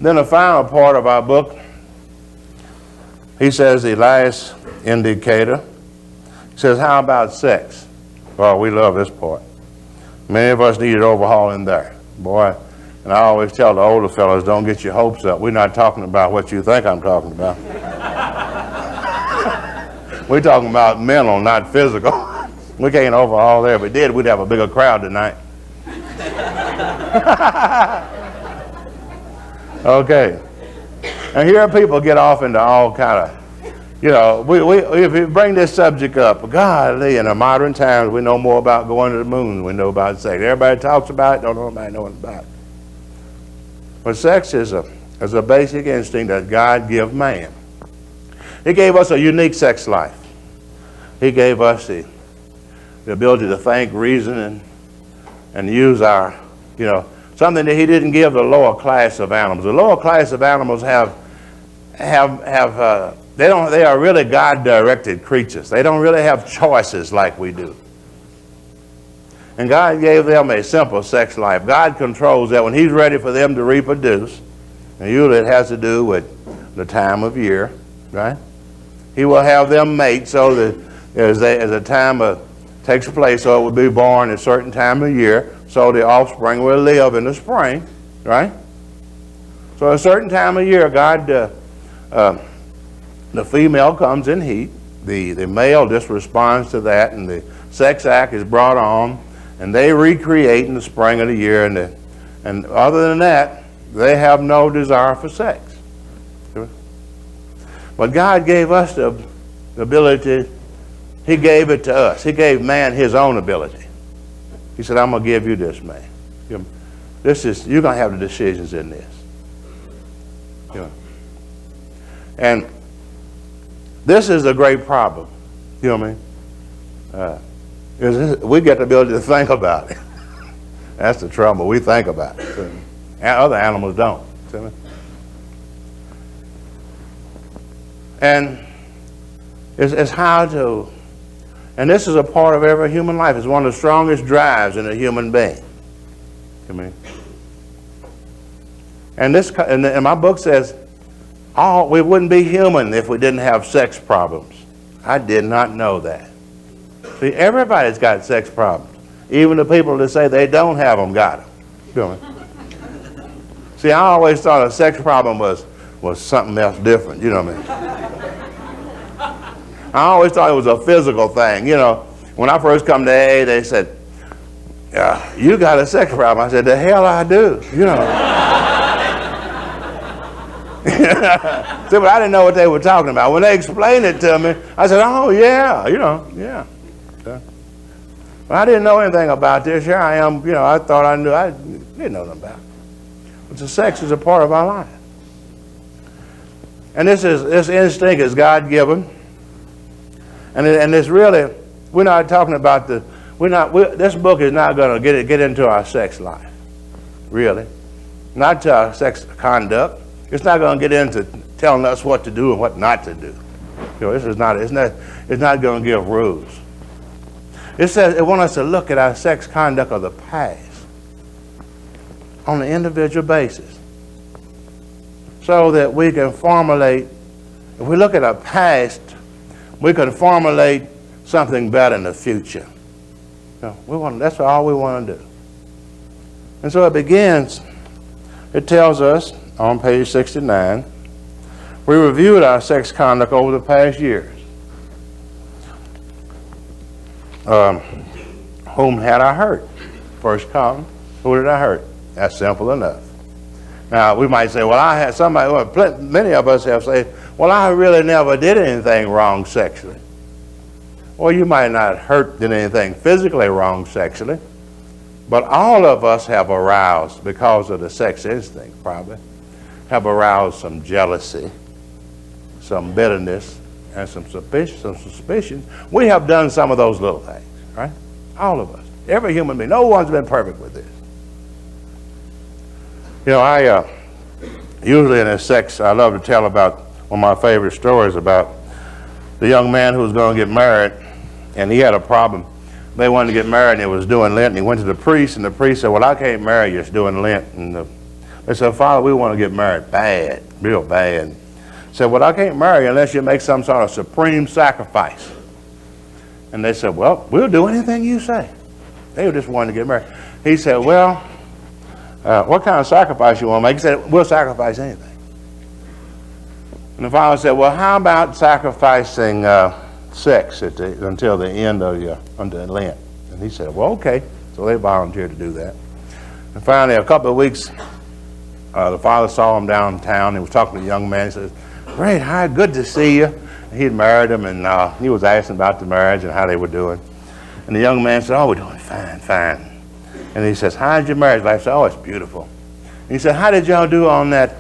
Then the final part of our book, he says the last indicator. He says, how about sex? Well, we love this part. Many of us needed overhauling there. Boy, and I always tell the older fellas, don't get your hopes up. We're not talking about what you think I'm talking about. We're talking about mental, not physical. We can't overhaul there. If we did, we'd have a bigger crowd tonight. Okay. And here people get off into all kind of, if you bring this subject up, golly, in the modern times, we know more about going to the moon than we know about sex. Everybody talks about it, don't know nobody knowing about it. But sex is a basic instinct that God gave man. He gave us a unique sex life. He gave us the ability to think, reason, and use our, something that he didn't give the lower class of animals. The lower class of animals they are really God-directed creatures. They don't really have choices like we do. And God gave them a simple sex life. God controls that when he's ready for them to reproduce, and usually it has to do with the time of year, right? He will have them mate so that as a time takes place, so it will be born at a certain time of year, so the offspring will live in the spring, right? So at a certain time of year, God, the female comes in heat, the male just responds to that, and the sex act is brought on, and they recreate in the spring of the year, and other than that, they have no desire for sex. But God gave us the ability. He gave it to us. He gave man his own ability. He said, I'm going to give you this, man. You're going to have the decisions in this. And this is a great problem. You know what I mean? We get the ability to think about it. That's the trouble. We think about it. And other animals don't. See me? And it's how to, and this is a part of every human life. It's one of the strongest drives in a human being. You mean? And my book says, we wouldn't be human if we didn't have sex problems. I did not know that. See, everybody's got sex problems. Even the people that say they don't have them got them. You know what I mean? See, I always thought a sex problem was something else different. You know what I mean? I always thought it was a physical thing. When I first come to AA, they said, you got a sex problem. I said, the hell I do. See, but I didn't know what they were talking about. When they explained it to me, I said, oh, yeah, yeah. But I didn't know anything about this. Here I am, I thought I knew. I didn't know nothing about it. But the sex is a part of our life. And this instinct is God-given. And it's really, we're not talking about this book is not going to get into our sex life, really. Not to our sex conduct. It's not going to get into telling us what to do and what not to do. It's not going to give rules. It says it wants us to look at our sex conduct of the past on an individual basis so that we can formulate, if we look at our past, we can formulate something better in the future. That's all we want to do. And so it begins, it tells us on page 69, we reviewed our sex conduct over the past years. Whom had I hurt? First column, who did I hurt? That's simple enough. Now, we might say, many of us have said, well, I really never did anything wrong sexually. Well, you might not did anything physically wrong sexually, but all of us have aroused, because of the sex instinct probably, have aroused some jealousy, some bitterness, and some suspicion. We have done some of those little things, right? All of us. Every human being. No one's been perfect with this. I usually in this sex, I love to tell about one of my favorite stories about the young man who was going to get married, and he had a problem. They wanted to get married, and he was doing Lent, and he went to the priest, and the priest said, well, I can't marry you, it's doing Lent. And the They said, Father, we want to get married bad, real bad. I said, well, I can't marry you unless you make some sort of supreme sacrifice. And they said, well, we'll do anything you say. They just wanted to get married. He said, well, what kind of sacrifice you want to make? He said, we'll sacrifice anything. And the father said, well, how about sacrificing sex until the end of until Lent? And he said, well, okay. So they volunteered to do that. And finally, a couple of weeks, the father saw him downtown. He was talking to a young man. He said, great, hi, good to see you. And he'd married him, and he was asking about the marriage and how they were doing. And the young man said, oh, we're doing fine, fine. And he says, how's your marriage life? I said, oh, it's beautiful. And he said, how did y'all do on that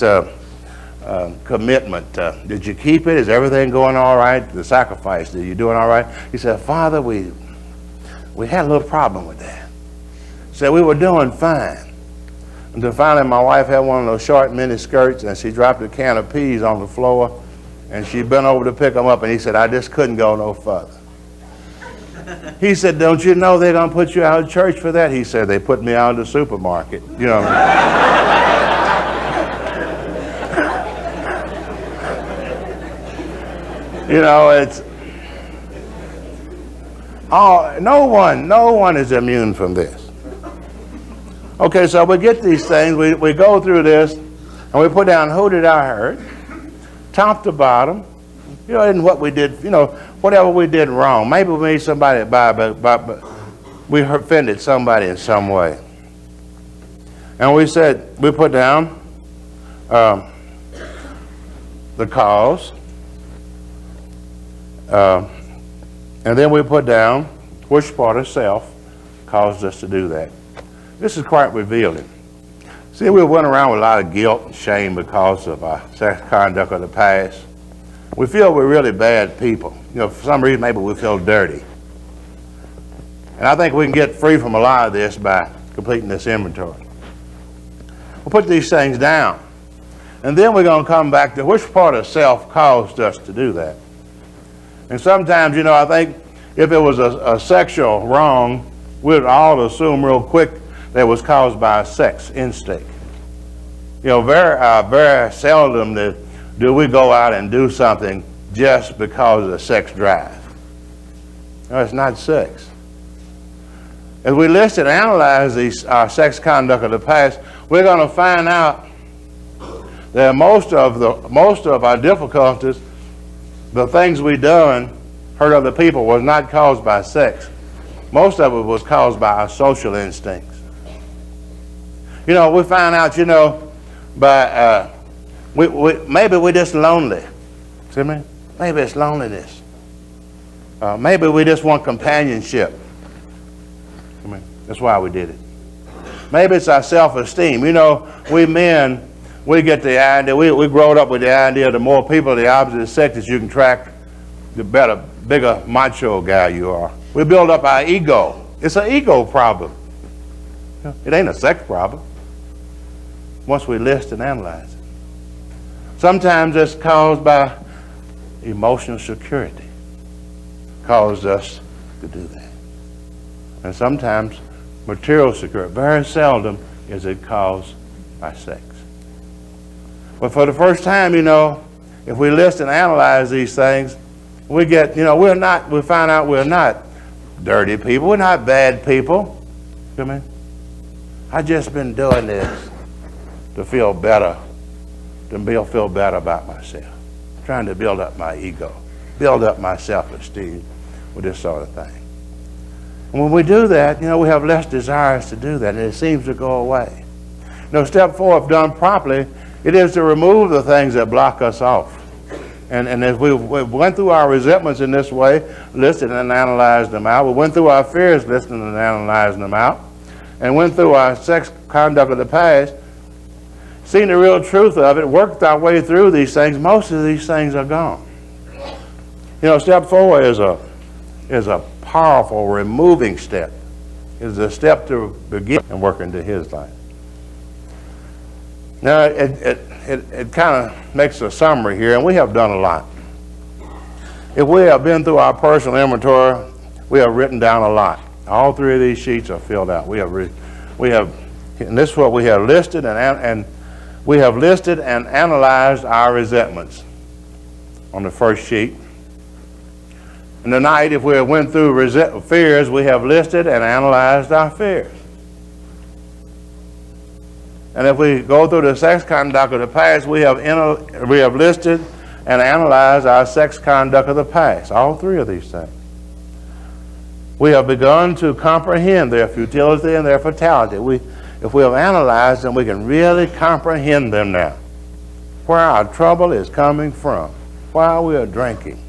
commitment? Did you keep it? Is everything going all right? The sacrifice, are you doing all right? He said, Father, we had a little problem with that. He said, we were doing fine. Until finally my wife had one of those short mini skirts, and she dropped a can of peas on the floor, and she bent over to pick them up, and he said, I just couldn't go no further. He said, don't you know they're going to put you out of church for that? He said, they put me out of the supermarket. You know. You know, it's no one is immune from this. Okay, so we get these things, we go through this, and we put down who did I hurt, top to bottom, you know, and what we did, you know, whatever we did wrong. Maybe we made somebody buy, but we offended somebody in some way. And we said, we put down the cause, and then we put down which part of self caused us to do that. This is quite revealing. See, we went around with a lot of guilt and shame because of our sex conduct of the past. We feel we're really bad people. You know, for some reason, maybe we feel dirty. And I think we can get free from a lot of this by completing this inventory. We'll put these things down. And then we're going to come back to which part of self caused us to do that. And sometimes, you know, I think if it was a sexual wrong, we'd all assume real quick that it was caused by a sex instinct. You know, very seldom do we go out and do something just because of the sex drive. No, it's not sex. As we list and analyze our sex conduct of the past, we're going to find out that most of our difficulties, the things we done, hurt other people, was not caused by sex. Most of it was caused by our social instincts. You know, we find out, you know, by maybe we're just lonely. See me? Maybe it's loneliness. Maybe we just want companionship. I mean, that's why we did it. Maybe it's our self-esteem. You know, we men, we get the idea, we growed up with the idea the more people of the opposite sex that you can attract, the better, bigger macho guy you are. We build up our ego. It's an ego problem. It ain't a sex problem once we list and analyze it. Sometimes it's caused by emotional security. Caused us to do that. And sometimes material security. Very seldom is it caused by sex. But for the first time, you know, if we list and analyze these things, we get, you know, we find out we're not dirty people. We're not bad people. You know what I mean? I've just been doing this to feel better, to feel better about myself. Trying to build up my ego, build up my self-esteem with this sort of thing. And when we do that, you know, we have less desires to do that, and it seems to go away. You know, step 4, if done properly, it is to remove the things that block us off. And as we went through our resentments in this way, listed and analyzed them out. We went through our fears, listed and analyzed them out. And went through our sex conduct of the past, seen the real truth of it, worked our way through these things. Most of these things are gone. You know, step 4 is a powerful removing step. It's a step to begin and work into his life. Now, it kind of makes a summary here, and we have done a lot. If we have been through our personal inventory, we have written down a lot. All 3 of these sheets are filled out. We have, and this is what we have listed and We have listed and analyzed our resentments on the first sheet. And tonight, if we went through fears, we have listed and analyzed our fears. And if we go through the sex conduct of the past, we have listed and analyzed our sex conduct of the past. All three of these things. We have begun to comprehend their futility and their fatality. If we have analyzed them, we can really comprehend them now. Where our trouble is coming from, while we are drinking.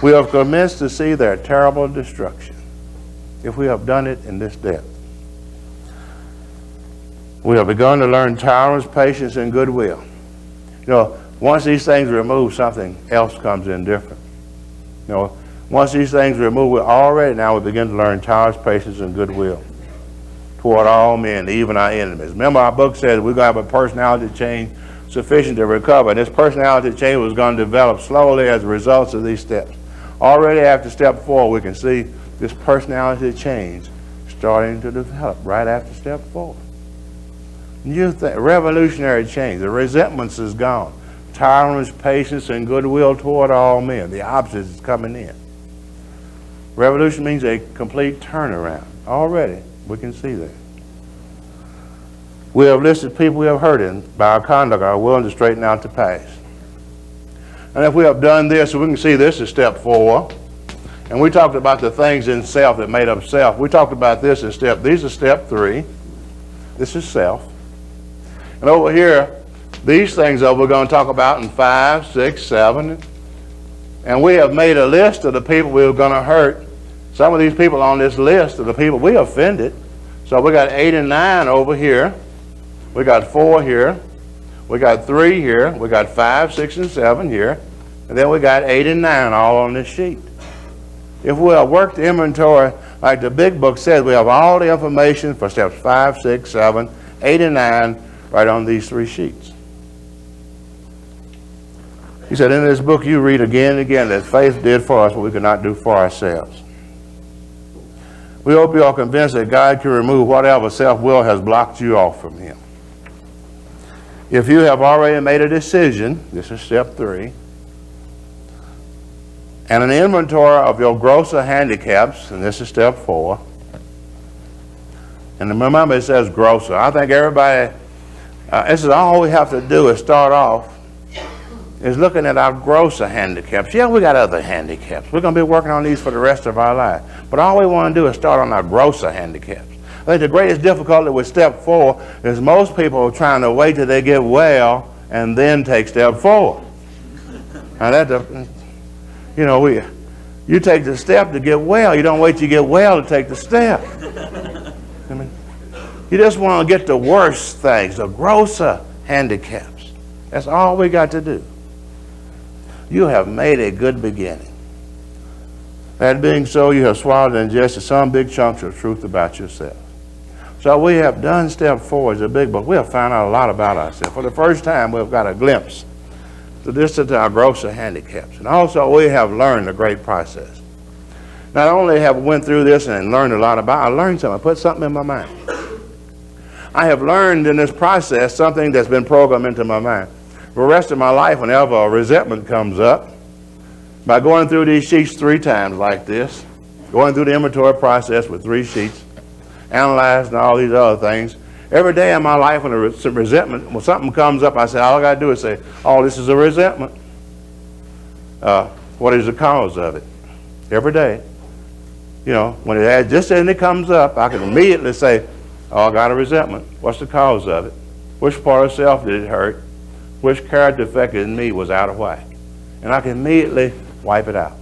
We have commenced to see their terrible destruction, if we have done it in this depth. We have begun to learn tolerance, patience, and goodwill. You know, once these things are removed, something else comes in different. You know, once these things are removed, we begin to learn tolerance, patience, and goodwill toward all men, even our enemies. Remember, our book says we're going to have a personality change sufficient to recover. And this personality change was going to develop slowly as a result of these steps. Already after step 4, we can see this personality change starting to develop right after step 4. New thing, revolutionary change. The resentments is gone. Tolerance, patience, and goodwill toward all men. The opposite is coming in. Revolution means a complete turnaround. Already, we can see that. We have listed people we have hurt in by our conduct, our willing to straighten out the past. And if we have done this, we can see this is step 4. And we talked about the things in self that made up self. We talked about this in these are step 3. This is self. And over here, these things we're going to talk about in 5, 6, 7. And we have made a list of the people we're going to hurt. Some of these people on this list are the people we offended. So we got 8 and 9 over here. We got 4 here. We got 3 here. We got 5, 6, and 7 here. And then we got 8 and 9 all on this sheet. If we'll work the inventory like the big book says, we have all the information for steps 5, 6, 7, 8, and 9 right on these 3 sheets. He said, in this book you read again and again that faith did for us what we could not do for ourselves. We hope you are convinced that God can remove whatever self-will has blocked you off from Him. If you have already made a decision, this is step 3, and an inventory of your grosser handicaps, and this is step 4. And remember it says grosser. I think everybody, this is all we have to do is start off, is looking at our grosser handicaps. Yeah, we got other handicaps. We're going to be working on these for the rest of our life. But all we want to do is start on our grosser handicaps. I think the greatest difficulty with step 4 is most people are trying to wait till they get well and then take step 4. Now that, you know, you take the step to get well. You don't wait till you get well to take the step. I mean, you just want to get the worst things, the grosser handicaps. That's all we got to do. You have made a good beginning. That being so, you have swallowed and ingested some big chunks of truth about yourself. So we have done step 4 as a big book. We have found out a lot about ourselves. For the first time, we've got a glimpse to this is our grosser handicaps. And also, we have learned a great process. Not only have we went through this and learned a lot about it, I learned something. I put something in my mind. I have learned in this process something that's been programmed into my mind. For the rest of my life, whenever a resentment comes up, by going through these sheets 3 times like this, going through the inventory process with 3 sheets, analyzing all these other things, every day in my life when when something comes up, I say, all I got to do is say, oh, this is a resentment. What is the cause of it? Every day. You know, when it comes up, I can immediately say, oh, I got a resentment. What's the cause of it? Which part of self did it hurt? Which character defect in me was out of whack? And I can immediately wipe it out.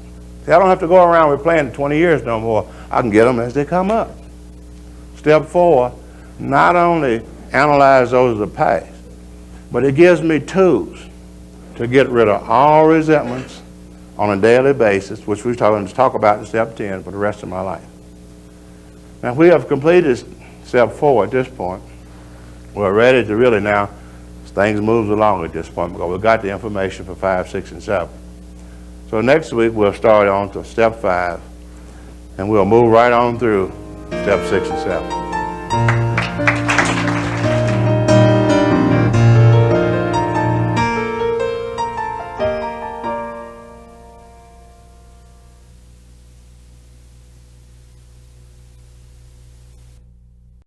See, I don't have to go around replaying 20 years no more. I can get them as they come up. Step 4, not only analyze those of the past, but it gives me tools to get rid of all resentments on a daily basis, which we're going to talk about in step 10 for the rest of my life. Now, we have completed step 4 at this point. We're ready to really now, things move along at this point because we've got the information for 5, 6, and 7. So next week we'll start on to step 5 and we'll move right on through step 6 and 7.